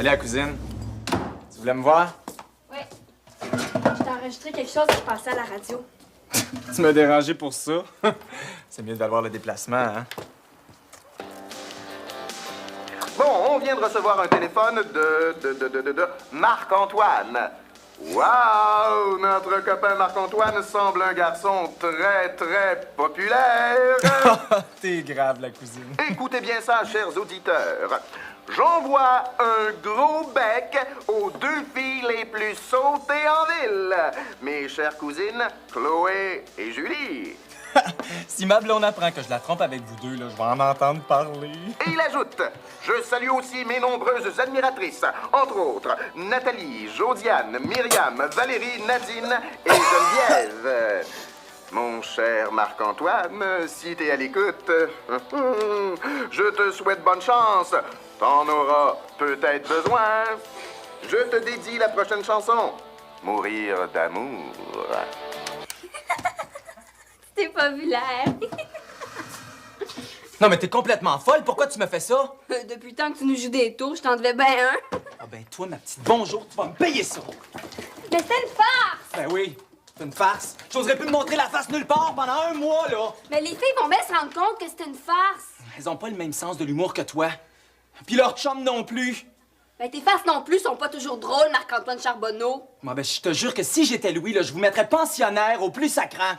Salut, la cousine. Tu voulais me voir? Oui. Je t'ai enregistré quelque chose qui passait à la radio. Tu m'as dérangé pour ça? C'est mieux d'avoir le déplacement, hein? Bon, on vient de recevoir un téléphone de Marc-Antoine. Waouh! Notre copain Marc-Antoine semble un garçon très populaire. T'es grave, la cousine. Écoutez bien ça, chers auditeurs. J'envoie un gros bec aux deux filles les plus sautées en ville. Mes chères cousines, Chloé et Julie. Si ma blonde apprend que je la trompe avec vous deux, là, je vais en entendre parler. Et il ajoute, je salue aussi mes nombreuses admiratrices, entre autres Nathalie, Josiane, Myriam, Valérie, Nadine et Geneviève. Mon cher Marc-Antoine, si t'es à l'écoute, je te souhaite bonne chance. T'en auras peut-être besoin. Je te dédie la prochaine chanson. Mourir d'amour. C'est populaire. Non, mais t'es complètement folle. Pourquoi tu me fais ça? Depuis le temps que tu nous joues des tours, je t'en devais bien un. Ah ben, toi, ma petite bonjour, tu vas me payer ça. Mais c'est une farce! Ben oui, c'est une farce. J'oserais plus me montrer la face nulle part pendant un mois, là. Mais les filles vont bien se rendre compte que c'est une farce. Elles ont pas le même sens de l'humour que toi. Puis leur chum non plus. Ben tes farces non plus sont pas toujours drôles, Marc-Antoine Charbonneau. Moi, ben, je te jure que si j'étais Louis, là, je vous mettrais pensionnaire au plus sacrant.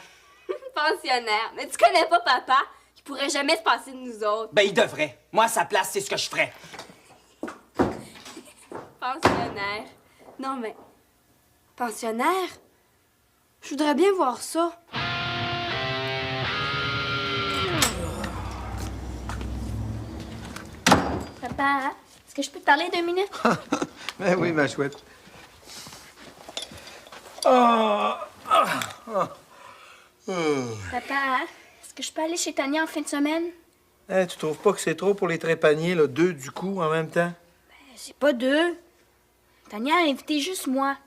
Pensionnaire. Mais tu connais pas papa? Il pourrait jamais se passer de nous autres. Ben, il devrait. Moi, à sa place, c'est ce que je ferais. Pensionnaire. Non, mais... Pensionnaire? Je voudrais bien voir ça. Papa, est-ce que je peux te parler 2 minutes? Ben oui, ma chouette. Papa, est-ce que je peux aller chez Tania en fin de semaine? Tu trouves pas que c'est trop pour les trépaniers, là, 2 du coup en même temps? C'est pas 2. Tania a invité juste moi.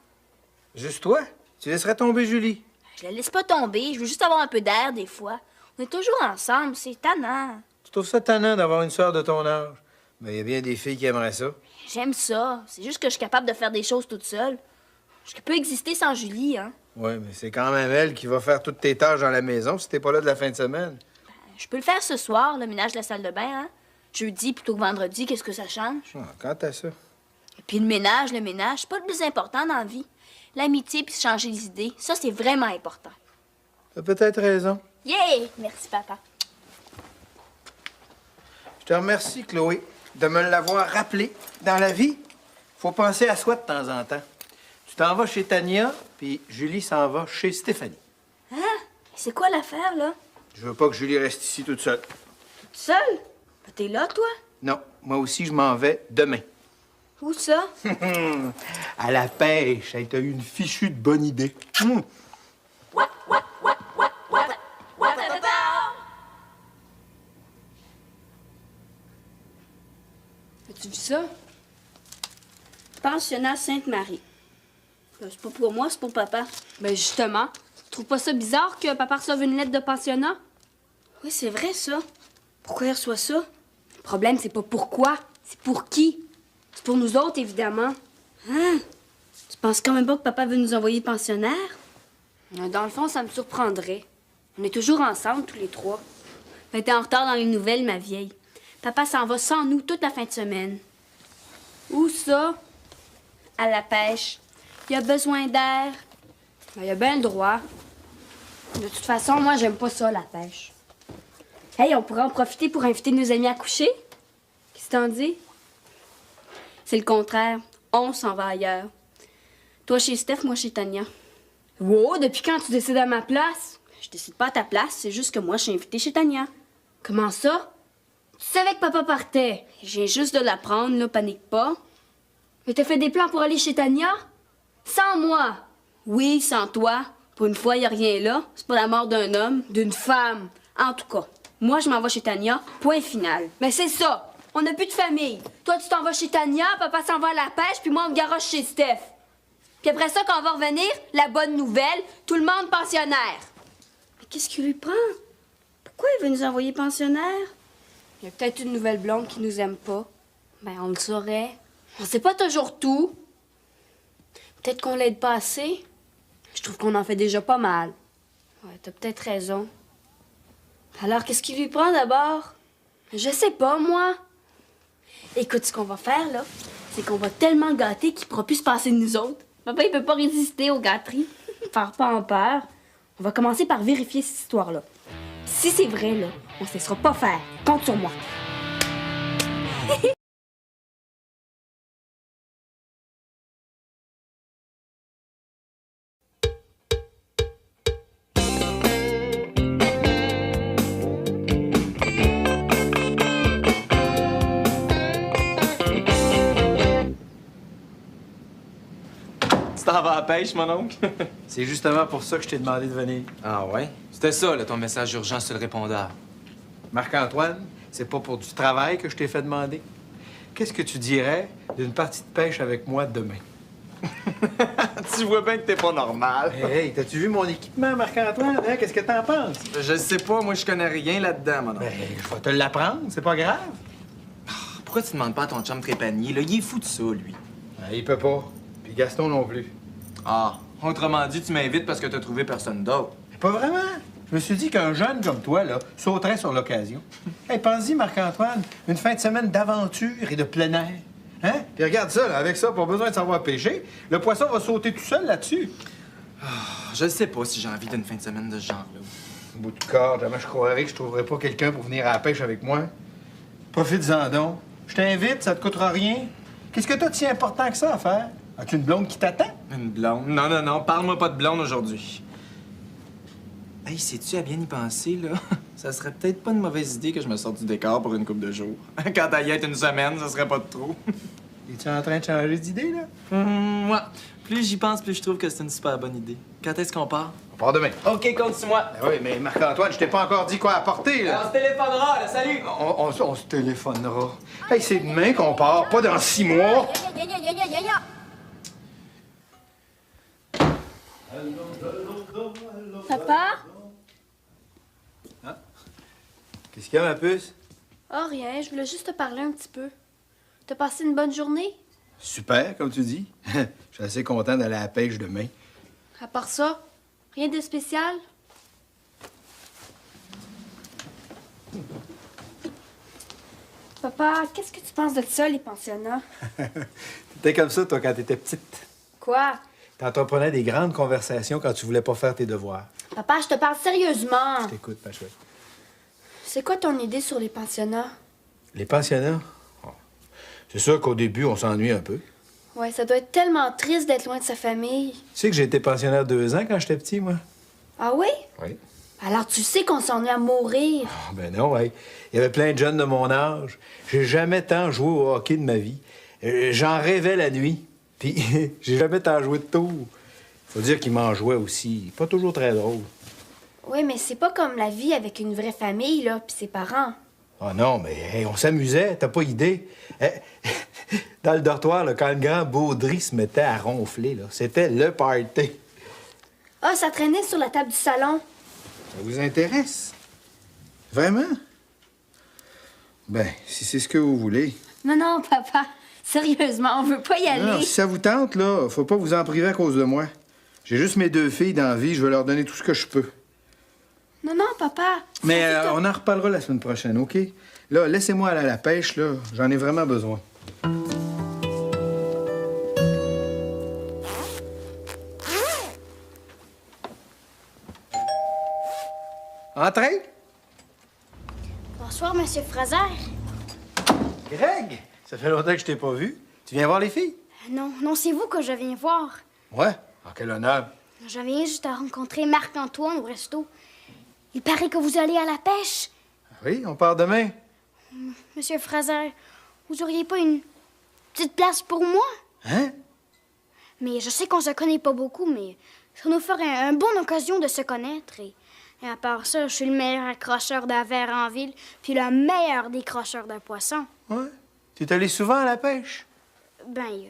Juste toi? Tu laisserais tomber Julie? Je la laisse pas tomber, je veux juste avoir un peu d'air des fois. On est toujours ensemble, c'est tannant. Tu trouves ça tannant d'avoir une sœur de ton âge? Ben, il y a bien des filles qui aimeraient ça. J'aime ça. C'est juste que je suis capable de faire des choses toute seule. Je peux exister sans Julie, hein. Oui, mais c'est quand même elle qui va faire toutes tes tâches dans la maison si t'es pas là de la fin de semaine. Je peux le faire ce soir, le ménage de la salle de bain, hein. Jeudi plutôt que vendredi, qu'est-ce que ça change? Ah, quand t'as ça? Et puis le ménage, c'est pas le plus important dans la vie. L'amitié puis se changer les idées, ça, c'est vraiment important. T'as peut-être raison. Yeah! Merci, papa. Je te remercie, Chloé, de me l'avoir rappelé. Dans la vie, faut penser à soi de temps en temps. Tu t'en vas chez Tania, puis Julie s'en va chez Stéphanie. Hein? C'est quoi l'affaire, là? Je veux pas que Julie reste ici toute seule. Toute seule? Ben, t'es là, toi? Non, moi aussi, je m'en vais demain. Où ça? À la pêche. Hey, t'as eu une fichue de bonne idée. As-tu vu ça? Pensionnat Sainte-Marie. C'est pas pour moi, c'est pour papa. Ben justement, tu trouves pas ça bizarre que papa reçoive une lettre de pensionnat? Oui, c'est vrai, ça. Pourquoi il reçoit ça? Le problème, c'est pas pourquoi, c'est pour qui. C'est pour nous autres, évidemment. Hein? Tu penses quand même pas que papa veut nous envoyer pensionnaire? Dans le fond, ça me surprendrait. On est toujours ensemble, tous les 3. Ben, t'es en retard dans les nouvelles, ma vieille. Papa s'en va sans nous toute la fin de semaine. Où ça? À la pêche. Il a besoin d'air. Ben, il a bien le droit. De toute façon, moi, j'aime pas ça, la pêche. Hey, on pourrait en profiter pour inviter nos amis à coucher? Qu'est-ce que t'en dis? C'est le contraire. On s'en va ailleurs. Toi chez Steph, moi chez Tania. Wow, depuis quand tu décides à ma place? Je décide pas à ta place, c'est juste que moi, je suis invitée chez Tania. Comment ça? Tu savais que papa partait. Je viens juste de l'apprendre, là, panique pas. Mais t'as fait des plans pour aller chez Tania? Sans moi. Oui, sans toi. Pour une fois, y a rien là. C'est pas la mort d'un homme, d'une femme. En tout cas, moi, je m'en vais chez Tania, point final. Mais c'est ça. On n'a plus de famille. Toi, tu t'en vas chez Tania, papa s'en va à la pêche, puis moi, on me garoche chez Steph. Puis après ça, quand on va revenir, la bonne nouvelle, tout le monde pensionnaire. Mais qu'est-ce qui lui prend? Pourquoi il veut nous envoyer pensionnaire? Il y a peut-être une nouvelle blonde qui nous aime pas. Ben, on le saurait. On sait pas toujours tout. Peut-être qu'on l'aide pas assez. Je trouve qu'on en fait déjà pas mal. Ouais, t'as peut-être raison. Alors, qu'est-ce qui lui prend d'abord? Je sais pas, moi. Écoute, ce qu'on va faire, là, c'est qu'on va tellement le gâter qu'il pourra plus se passer de nous autres. Papa, il peut pas résister aux gâteries. Faire pas en peur. On va commencer par vérifier cette histoire-là. Si c'est vrai, là, on se laissera pas faire. Compte sur moi. Tu t'en vas à la pêche, mon oncle? C'est justement pour ça que je t'ai demandé de venir. Ah ouais? C'était ça, là, ton message urgent sur le répondeur. Marc-Antoine, c'est pas pour du travail que je t'ai fait demander. Qu'est-ce que tu dirais d'une partie de pêche avec moi demain? Tu vois bien que t'es pas normal. Hey, t'as-tu vu mon équipement, Marc-Antoine? Hein? Qu'est-ce que t'en penses? Je sais pas, moi, je connais rien là-dedans, mon oncle. Ben, je vais te l'apprendre, c'est pas grave. Pourquoi tu demandes pas à ton chum Trépanier, là? Il est fou de ça, lui. Ben, il peut pas. Puis Gaston non plus. Ah, autrement dit, tu m'invites parce que t'as trouvé personne d'autre. Mais pas vraiment. Je me suis dit qu'un jeune comme toi, là, sauterait sur l'occasion. Hey, pense-y, Marc-Antoine, une fin de semaine d'aventure et de plein air. Hein? Puis regarde ça, là, avec ça, pas besoin de savoir pêcher. Le poisson va sauter tout seul là-dessus. Je sais pas si j'ai envie d'une fin de semaine de ce genre-là. Bout de corps, jamais je croirais que je trouverais pas quelqu'un pour venir à la pêche avec moi. Profite-en donc. Je t'invite, ça te coûtera rien. Qu'est-ce que t'as de si important que ça à faire? As-tu une blonde qui t'attend? Une blonde? Non, non, non, parle-moi pas de blonde aujourd'hui. Hey, sais-tu à bien y penser, là? Ça serait peut-être pas une mauvaise idée que je me sorte du décor pour une couple de jours. Quand t'as y être une semaine, ça serait pas de trop. Es-tu en train de changer d'idée, là? Moi, plus j'y pense, plus je trouve que c'est une super bonne idée. Quand est-ce qu'on part? On part demain. OK, compte sur moi. Ben oui, mais Marc-Antoine, je t'ai pas encore dit quoi apporter, là. On se téléphonera, là, salut! On se téléphonera. Hey, c'est demain qu'on part, pas dans 6 mois. Papa? Qu'est-ce qu'il y a, ma puce? Oh, rien. Je voulais juste te parler un petit peu. T'as passé une bonne journée? Super, comme tu dis. Je suis assez content d'aller à la pêche demain. À part ça, rien de spécial? Papa, qu'est-ce que tu penses de ça, les pensionnats? T'étais comme ça, toi, quand t'étais petite. Quoi? T'entreprenais des grandes conversations quand tu voulais pas faire tes devoirs. Papa, je te parle sérieusement. T'écoutes, ma chouette. C'est quoi ton idée sur les pensionnats? Les pensionnats? Oh. C'est sûr qu'au début, on s'ennuie un peu. Ouais, ça doit être tellement triste d'être loin de sa famille. Tu sais que j'ai été pensionnaire 2 ans quand j'étais petit, moi? Ah oui? Oui. Alors tu sais qu'on s'ennuie à mourir. Ah, ben non, ouais. Il y avait plein de jeunes de mon âge. J'ai jamais tant joué au hockey de ma vie. J'en rêvais la nuit. Puis j'ai jamais tant joué de tour. Faut dire qu'il m'en jouait aussi. Pas toujours très drôle. Oui, mais c'est pas comme la vie avec une vraie famille, là, pis ses parents. Ah non, mais hey, on s'amusait, t'as pas idée. Dans le dortoir, là, quand le grand Baudry se mettait à ronfler, là, c'était le party. Ah, ça traînait sur la table du salon. Ça vous intéresse? Vraiment? Ben, si c'est ce que vous voulez. Non, non, papa. Sérieusement, on veut pas y aller. Non, si ça vous tente, là, faut pas vous en priver à cause de moi. J'ai juste mes 2 filles dans la vie, je vais leur donner tout ce que je peux. Non, non, papa. Mais on en reparlera la semaine prochaine, OK? Là, laissez-moi aller à la pêche, là. J'en ai vraiment besoin. Entrez! Bonsoir, Monsieur Fraser. Greg! Ça fait longtemps que je t'ai pas vu. Tu viens voir les filles? Non, non, c'est vous que je viens voir. Ouais? En quel honneur. Je viens juste à rencontrer Marc-Antoine au resto. Il paraît que vous allez à la pêche. Oui, on part demain. Monsieur Fraser, vous auriez pas une petite place pour moi? Hein? Mais je sais qu'on se connaît pas beaucoup, mais ça nous ferait une bonne occasion de se connaître. Et à part ça, je suis le meilleur accrocheur d'un verre en ville, puis le meilleur décrocheur d'un poisson. Ouais. Tu es allé souvent à la pêche? Ben,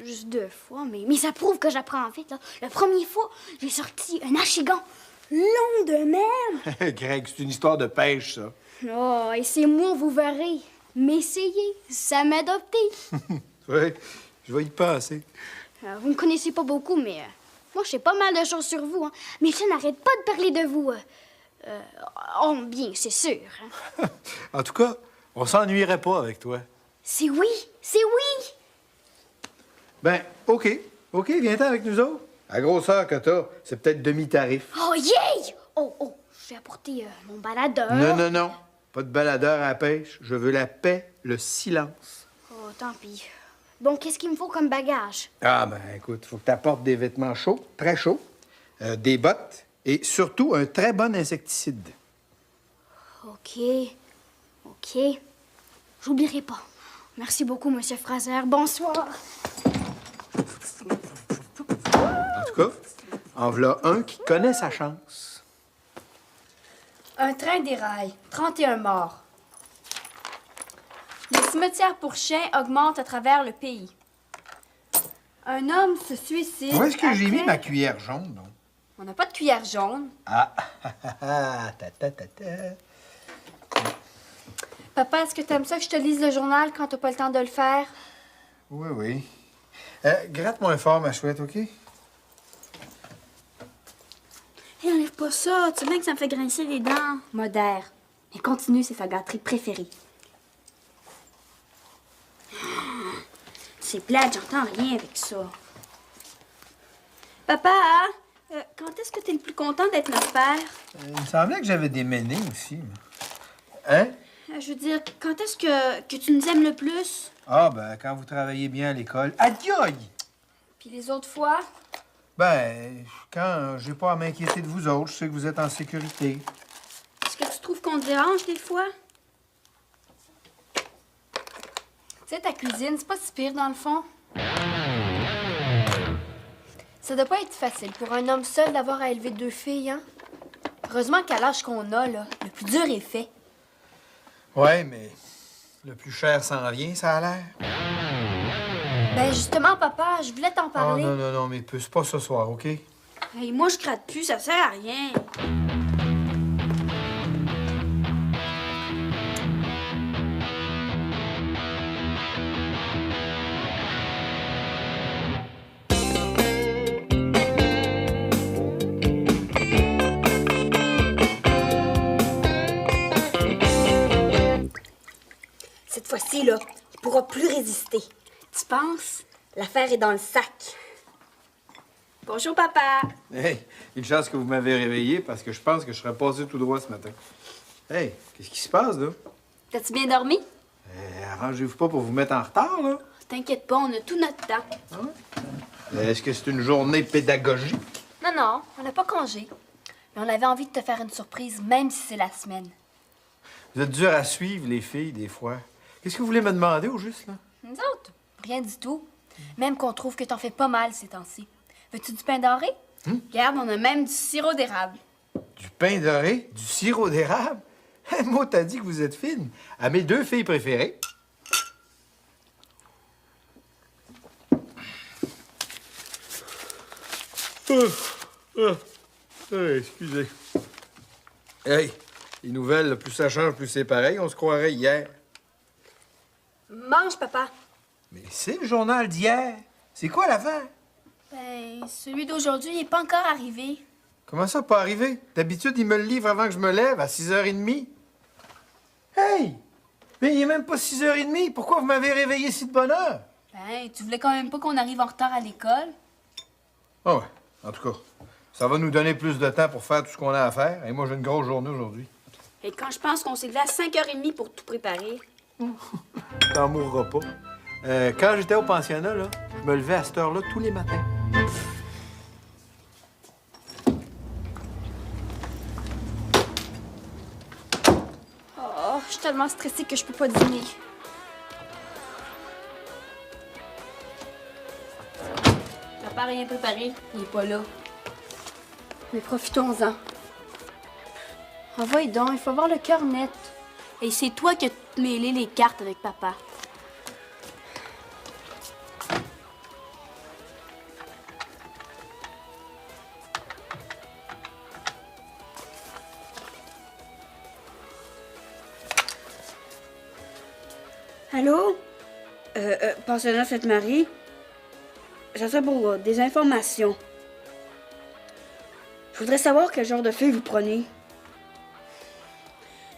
juste 2 fois, mais ça prouve que j'apprends vite, là. La première fois, j'ai sorti un achigan long de même. Greg, c'est une histoire de pêche, ça. Oh, et c'est moi, vous verrez. M'essayer, ça m'adopter. Oui, je vais y penser. Vous me connaissez pas beaucoup, mais moi, je sais pas mal de choses sur vous. Hein. Mais ça n'arrête pas de parler de vous. Oh, bien, c'est sûr. Hein. En tout cas, on s'ennuierait pas avec toi. C'est oui, c'est oui. Ben, OK. OK, viens-t'en avec nous autres. La grosseur que t'as, c'est peut-être demi-tarif. Oh, yay! Oh, je vais apporter mon baladeur. Non. Pas de baladeur à la pêche. Je veux la paix, le silence. Oh, tant pis. Bon, qu'est-ce qu'il me faut comme bagage? Ah, ben, écoute, faut que t'apportes des vêtements chauds, très chauds, des bottes et surtout un très bon insecticide. OK. J'oublierai pas. Merci beaucoup, Monsieur Fraser. Bonsoir. En tout cas, en voilà un qui connaît sa chance. Un train déraille. 31 morts. Les cimetières pour chiens augmentent à travers le pays. Un homme se suicide. Où est-ce que j'ai après- mis ma cuillère jaune, non? On n'a pas de cuillère jaune. Ah, ta. Papa, est-ce que t'aimes ça que je te lise le journal quand t'as pas le temps de le faire? Oui. Gratte moins fort, ma chouette, OK? Hé, enlève pas ça. Tu sais bien que ça me fait grincer les dents. Modère. Mais continue, c'est sa gâterie préférée. C'est plate, j'entends rien avec ça. Papa, quand est-ce que t'es le plus content d'être notre père? Il me semblait que j'avais des ménés aussi. Moi. Hein? Je veux dire, quand est-ce que tu nous aimes le plus? Ah, ben, quand vous travaillez bien à l'école. Adieu! Puis les autres fois? Ben, quand j'ai pas à m'inquiéter de vous autres, je sais que vous êtes en sécurité. Est-ce que tu trouves qu'on te dérange des fois? Tu sais, ta cuisine, c'est pas si pire dans le fond. Ça doit pas être facile pour un homme seul d'avoir à élever 2 filles, hein? Heureusement qu'à l'âge qu'on a, là, le plus dur est fait. Ouais, mais le plus cher s'en vient, ça a l'air. Ben justement, papa, je voulais t'en Oh, parler. non, mais c'est pas ce soir, OK? Hey, moi, je gratte plus, ça sert à rien. Cette fois-ci, là, il pourra plus résister. Tu penses? L'affaire est dans le sac. Bonjour, papa. Hey, une chance que vous m'avez réveillé parce que je pense que je serais passé tout droit ce matin. Hey, qu'est-ce qui se passe, là? T'as-tu bien dormi? Arrangez-vous pas pour vous mettre en retard, là? T'inquiète pas, on a tout notre temps. Est-ce que c'est une journée pédagogique? Non, on n'a pas congé. Mais on avait envie de te faire une surprise, même si c'est la semaine. Vous êtes dur à suivre, les filles, des fois. Qu'est-ce que vous voulez me demander, au juste, là? Nous autres, rien du tout. Même qu'on trouve que t'en fais pas mal ces temps-ci. Veux-tu du pain doré? Regarde, on a même du sirop d'érable. Du pain doré? Du sirop d'érable? Moi, t'as dit que vous êtes fine. À mes 2 filles préférées. Excusez. Hey, les nouvelles, là, plus ça change, plus c'est pareil. On se croirait hier. Mange, papa. Mais c'est le journal d'hier. C'est quoi l'affaire? Ben, celui d'aujourd'hui n'est pas encore arrivé. Comment ça, pas arrivé? D'habitude, il me le livre avant que je me lève, à 6h30. Hey! Mais il est même pas 6h30. Pourquoi vous m'avez réveillé si de bonne heure? Ben, tu voulais quand même pas qu'on arrive en retard à l'école? Ah ouais, en tout cas, ça va nous donner plus de temps pour faire tout ce qu'on a à faire. Et moi, j'ai une grosse journée aujourd'hui. Et quand je pense qu'on s'est levé à 5h30 pour tout préparer. T'en mourras pas. Quand j'étais au pensionnat, là, je me levais à cette heure-là tous les matins. Oh, je suis tellement stressée que je peux pas dîner. Papa n'a rien préparé, il est pas là. Mais profitons-en. Envoie donc, il faut avoir le cœur net. Et c'est toi qui as mêlé les cartes avec papa. Allô? Pensionnat Sainte-Marie, ça serait pour des informations. Je voudrais savoir quel genre de fille vous prenez.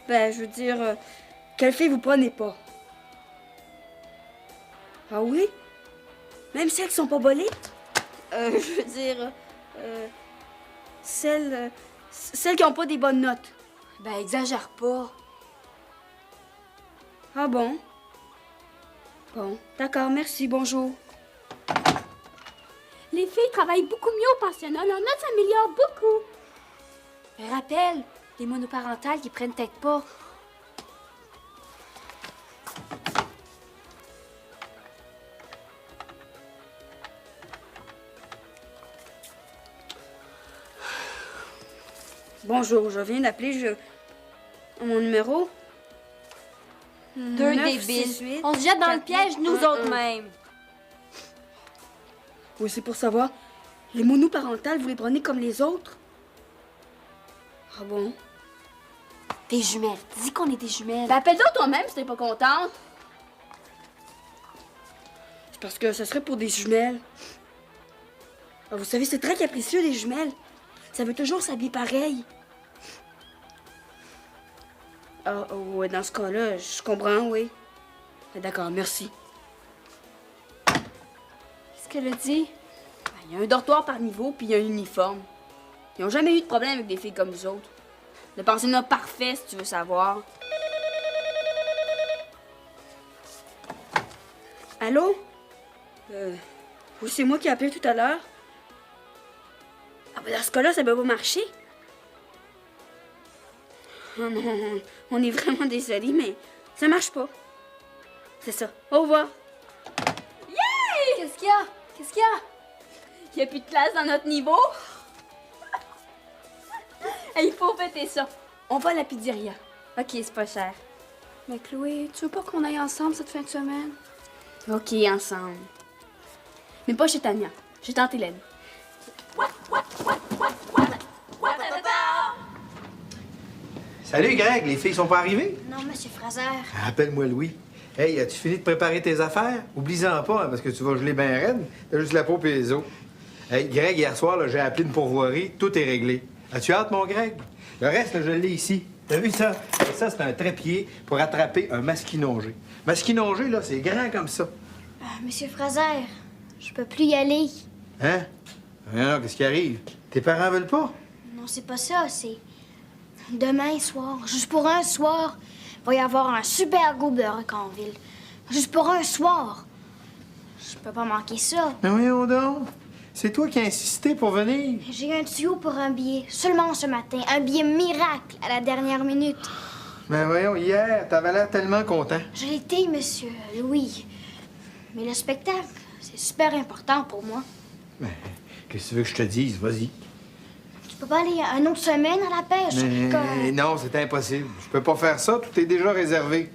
Ben, je veux dire, quelle fille vous prenez pas. Ah oui? Même celles qui sont pas bolites? Je veux dire, celles qui ont pas des bonnes notes. Ben, exagère pas. Ah bon? Bon, d'accord, merci, bonjour. Les filles travaillent beaucoup mieux au pensionnat, leurs notes s'améliorent beaucoup. Mais rappelle, les monoparentales qui prennent peut-être pas. Bonjour, je viens d'appeler, mon numéro. Deux 9, débiles. 6, 8, On se jette dans le 4, piège, nous 1, autres 1. mêmes. Oui, c'est pour savoir. Les monoparentales, vous les prenez comme les autres? Ah bon? Des jumelles. Dis qu'on est des jumelles. Ben, appelle-toi toi-même si t'es pas contente. C'est parce que ce serait pour des jumelles. Ah, vous savez, c'est très capricieux, des jumelles. Ça veut toujours s'habiller pareil. Ah, ouais, dans ce cas-là, je comprends, oui. Ah, d'accord, merci. Qu'est-ce qu'elle a dit? Ben, il y a un dortoir par niveau, puis il y a un uniforme. Ils n'ont jamais eu de problème avec des filles comme vous autres. Le pensionnat parfait, si tu veux savoir. Allô? Oui, c'est moi qui ai appelé tout à l'heure. Ah, ben dans ce cas-là, ça va pas marcher. Oh non, on est vraiment désolés, mais ça marche pas. C'est ça. Au revoir. Qu'est-ce qu'il y a? Qu'est-ce qu'il y a? Il n'y a plus de place dans notre niveau. Il faut fêter ça. On va à la pizzeria. Ok, c'est pas cher. Mais Chloé, tu veux pas qu'on aille ensemble cette fin de semaine? Ok, ensemble. Mais pas chez Tania. Chez Tante Hélène. Salut, Greg. Les filles sont pas arrivées? Non, Monsieur Fraser. Appelle-moi Louis. Hey, as-tu fini de préparer tes affaires? Oublie-en pas, hein, parce que tu vas geler bien raide. T'as juste la peau et les os. Hey, Greg, hier soir, là, j'ai appelé une pourvoirie. Tout est réglé. As-tu hâte, mon Greg? Le reste, là, je l'ai ici. T'as vu ça? Et ça, c'est un trépied pour attraper un masquinongé. Masquinongé, là, c'est grand comme ça. Monsieur Fraser, je peux plus y aller. Hein? Non, qu'est-ce qui arrive? Tes parents veulent pas? Non, c'est pas ça, c'est... Demain soir, juste pour un soir, il va y avoir un super groupe de rock en ville. Juste pour un soir. Je peux pas manquer ça. Mais voyons donc. C'est toi qui as insisté pour venir. J'ai un tuyau pour un billet, seulement ce matin. Un billet miracle à la dernière minute. Mais voyons, hier, t'avais l'air tellement content. Je l'étais, monsieur Louis. Mais le spectacle, c'est super important pour moi. Mais qu'est-ce que tu veux que je te dise? Vas-y. Tu peux pas aller une autre semaine à la pêche? Mais non, c'est impossible. Je peux pas faire ça. Tout est déjà réservé.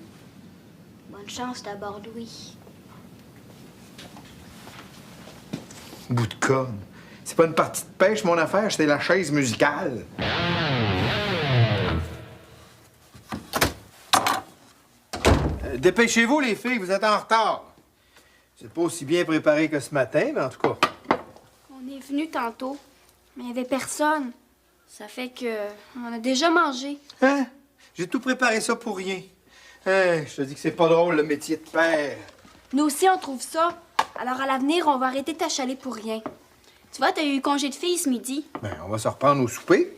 Bonne chance d'abord, Louis. Bout de conne. C'est pas une partie de pêche, mon affaire. C'est la chaise musicale. Dépêchez-vous, les filles. Vous êtes en retard. C'est pas aussi bien préparé que ce matin, mais en tout cas. On est venu tantôt, Mais il y avait personne. ça fait que... On a déjà mangé. Hein? J'ai tout préparé ça pour rien. Hein, je te dis que c'est pas drôle, le métier de père. Nous aussi, on trouve ça. Alors, à l'avenir, on va arrêter de t'achaler pour rien. Tu vois, t'as eu congé de fille ce midi. Ben, on va se reprendre au souper.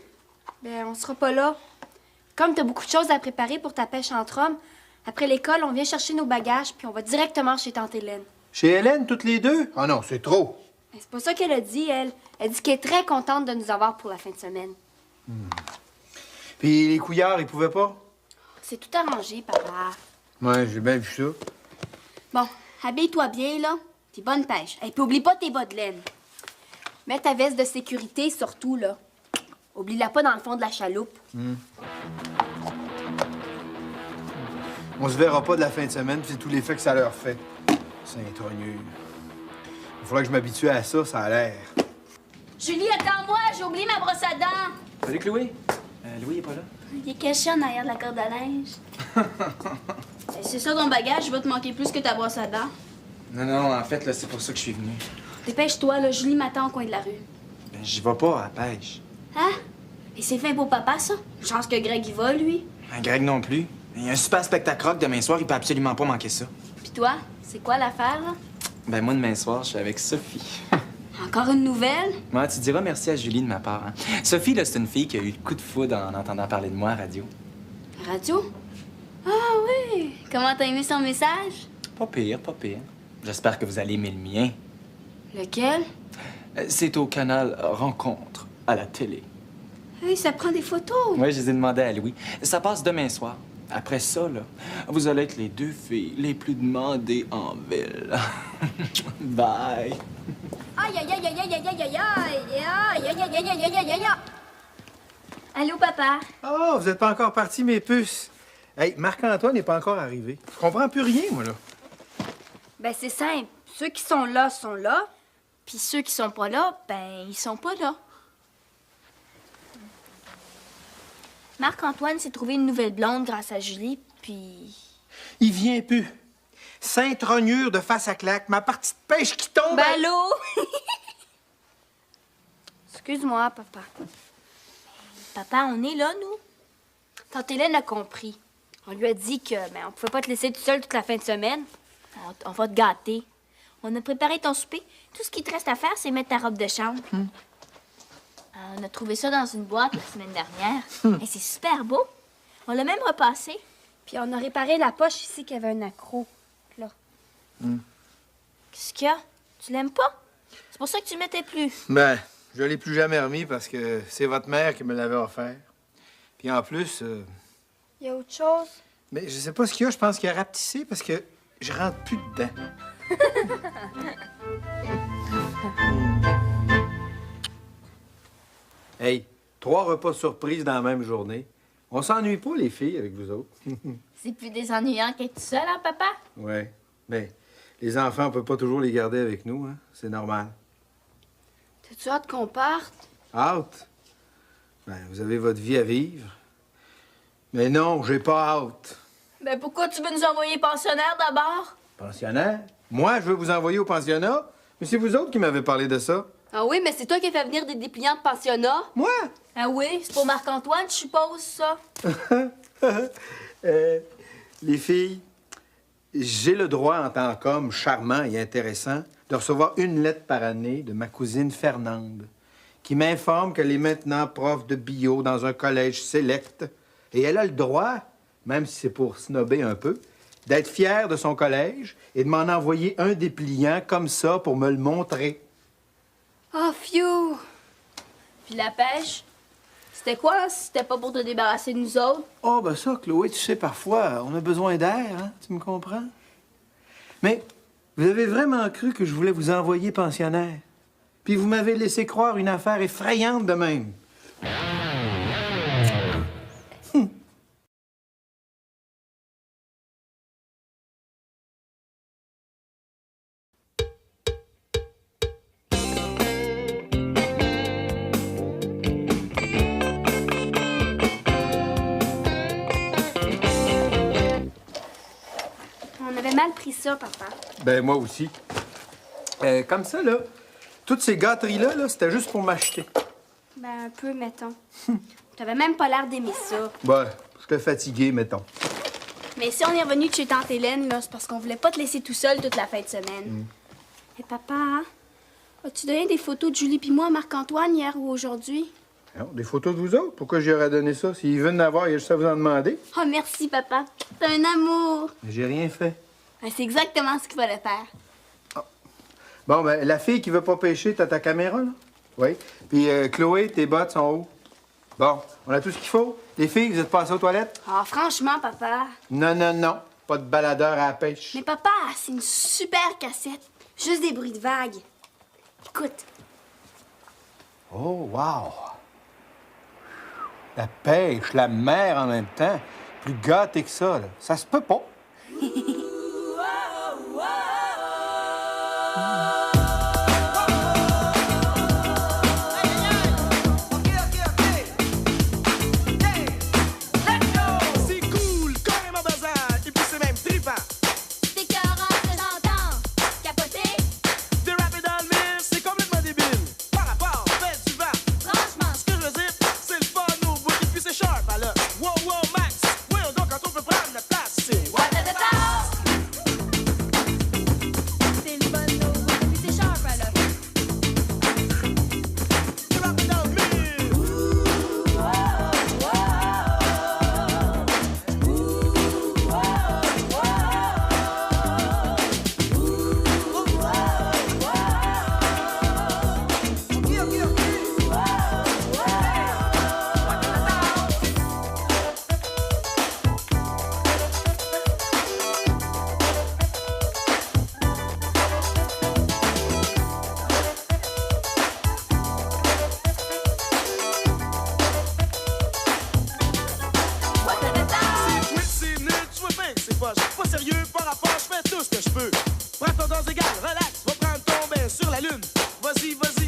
Ben, on sera pas là. Comme t'as beaucoup de choses à préparer pour ta pêche entre hommes, après l'école, on vient chercher nos bagages, puis on va directement chez Tante Hélène. Chez Hélène, toutes les deux? Ah non, c'est trop. Ben, c'est pas ça qu'elle a dit, elle. Elle dit qu'elle est très contente de nous avoir pour la fin de semaine. Puis les couillards, ils pouvaient pas? C'est tout arrangé, papa. Ouais, j'ai bien vu ça. Bon, habille-toi bien, là. T'es bonne pêche. Et puis oublie pas tes bas de laine. Mets ta veste de sécurité, surtout, là. Oublie-la pas dans le fond de la chaloupe. On se verra pas de la fin de semaine, puis c'est tous les faits que ça leur fait. Saint-Ogneux. Il faudra que je m'habitue à ça, ça a l'air. Julie, attends-moi, j'ai oublié ma brosse à dents. Salut, Chloé. Louis est pas là? Il est caché en arrière de la corde à linge. C'est ça ton bagage, il va te manquer plus que ta brosse à dents. Non, en fait, là, c'est pour ça que je suis venu. Dépêche-toi, là, Julie m'attend au coin de la rue. Ben, j'y vais pas à la pêche. Hein? Et c'est fait pour papa, ça? Chance que Greg y va, lui. Ben, Greg non plus. Il y a un super spectacle rock demain soir, il peut absolument pas manquer ça. Puis toi, c'est quoi l'affaire, là? Ben, moi, demain soir, je suis avec Sophie. Encore une nouvelle? Ouais, tu diras merci à Julie de ma part. Hein. Sophie, là, c'est une fille qui a eu le coup de foudre en entendant parler de moi à radio. Radio? Ah oui! Comment t'as aimé son message? Pas pire, pas pire. J'espère que vous allez aimer le mien. Lequel? C'est au canal Rencontre, à la télé. Hey, ça prend des photos! Ouais, je les ai demandé à Louis. Ça passe demain soir. Après ça, là, vous allez être les 2 filles les plus demandées en ville. Bye! Aïe, aïe, aïe, aïe, aïe, aïe, aïe, aïe, aïe, aïe, aïe, aïe, aïe, aïe, aïe, aïe. Allô, papa? Oh, vous êtes pas encore partis, mes puces. Hey, Marc-Antoine n'est pas encore arrivé. Je comprends plus rien, moi, là. Ben, c'est simple. Ceux qui sont là, puis ceux qui sont pas là, ben, ils sont pas là. Marc-Antoine s'est trouvé une nouvelle blonde grâce à Julie, puis... Il vient plus. Sainte rognure de face à claque, ma partie de pêche qui tombe. Ben, allô? Excuse-moi, papa. Papa, on est là, nous. Tante Hélène a compris. On lui a dit que, on pouvait pas te laisser tout seul toute la fin de semaine. On va te gâter. On a préparé ton souper. Tout ce qui te reste à faire, c'est mettre ta robe de chambre. On a trouvé ça dans une boîte la semaine dernière. Et c'est super beau. On l'a même repassé. Puis on a réparé la poche ici qui avait un accroc. Là. Qu'est-ce qu'il y a? Tu l'aimes pas? C'est pour ça que tu le mettais plus. Ben, je l'ai plus jamais remis parce que c'est votre mère qui me l'avait offert. Puis en plus... Il y a autre chose? Mais je sais pas ce qu'il y a, je pense qu'il a rapetissé parce que je rentre plus dedans. Hey, 3 repas surprises dans la même journée. On s'ennuie pas, les filles, avec vous autres. C'est plus désennuyant qu'être tout seul, hein, papa? Ouais. Ben, les enfants, on peut pas toujours les garder avec nous, hein. C'est normal. T'as-tu hâte qu'on parte? Hâte? Ben, vous avez votre vie à vivre. Mais non, j'ai pas hâte. Ben pourquoi tu veux nous envoyer pensionnaire d'abord? Pensionnaire? Moi, je veux vous envoyer au pensionnat? Mais c'est vous autres qui m'avez parlé de ça. Ah oui, mais c'est toi qui as fait venir des dépliants de pensionnat? Moi? Ah oui, c'est pour Marc-Antoine, je suppose, ça. Les filles, j'ai le droit, en tant qu'homme charmant et intéressant, de recevoir une lettre par année de ma cousine Fernande, qui m'informe qu'elle est maintenant prof de bio dans un collège select. Et elle a le droit, même si c'est pour snobber un peu, d'être fière de son collège et de m'en envoyer un dépliant comme ça pour me le montrer. Oh, phew! Puis la pêche? C'était quoi, si c'était pas pour te débarrasser de nous autres? Oh, ben ça, Chloé, tu sais, parfois, on a besoin d'air, hein? Tu me comprends? Mais vous avez vraiment cru que je voulais vous envoyer pensionnaire? Puis vous m'avez laissé croire une affaire effrayante de même. On avait mal pris ça, papa. Ben, moi aussi. Comme ça, là, toutes ces gâteries-là, là, c'était juste pour m'acheter. Ben, un peu, mettons. T'avais même pas l'air d'aimer ça. Ben, j'étais fatigué, mettons. Mais si on est revenu de chez Tante Hélène, là, c'est parce qu'on voulait pas te laisser tout seul toute la fin de semaine. Et papa, hein? As-tu donné des photos de Julie puis moi à Marc-Antoine hier ou aujourd'hui? Non, des photos de vous autres? Pourquoi j'y aurais donné ça? S'ils veulent en avoir, il y a juste à vous en demander. Oh, merci, papa. T'es un amour. Mais j'ai rien fait. Ben, c'est exactement ce qu'il fallait faire. Bon, ben, la fille qui veut pas pêcher, t'as ta caméra, là? Oui. Puis, Chloé, tes bottes sont où? Bon, on a tout ce qu'il faut. Les filles, vous êtes passées aux toilettes? Ah, franchement, papa. Non, non, non. Pas de baladeur à la pêche. Mais papa, c'est une super cassette. Juste des bruits de vagues. Écoute. Oh, wow! La pêche, la mer en même temps. Plus gâté que ça, là. Ça se peut pas. T'es cœur représentant, poche. Pas sérieux, pas rapport, je fais tout ce que je peux. Prends ton dose égale, relax, va prendre ton bain sur la lune. Vas-y, vas-y.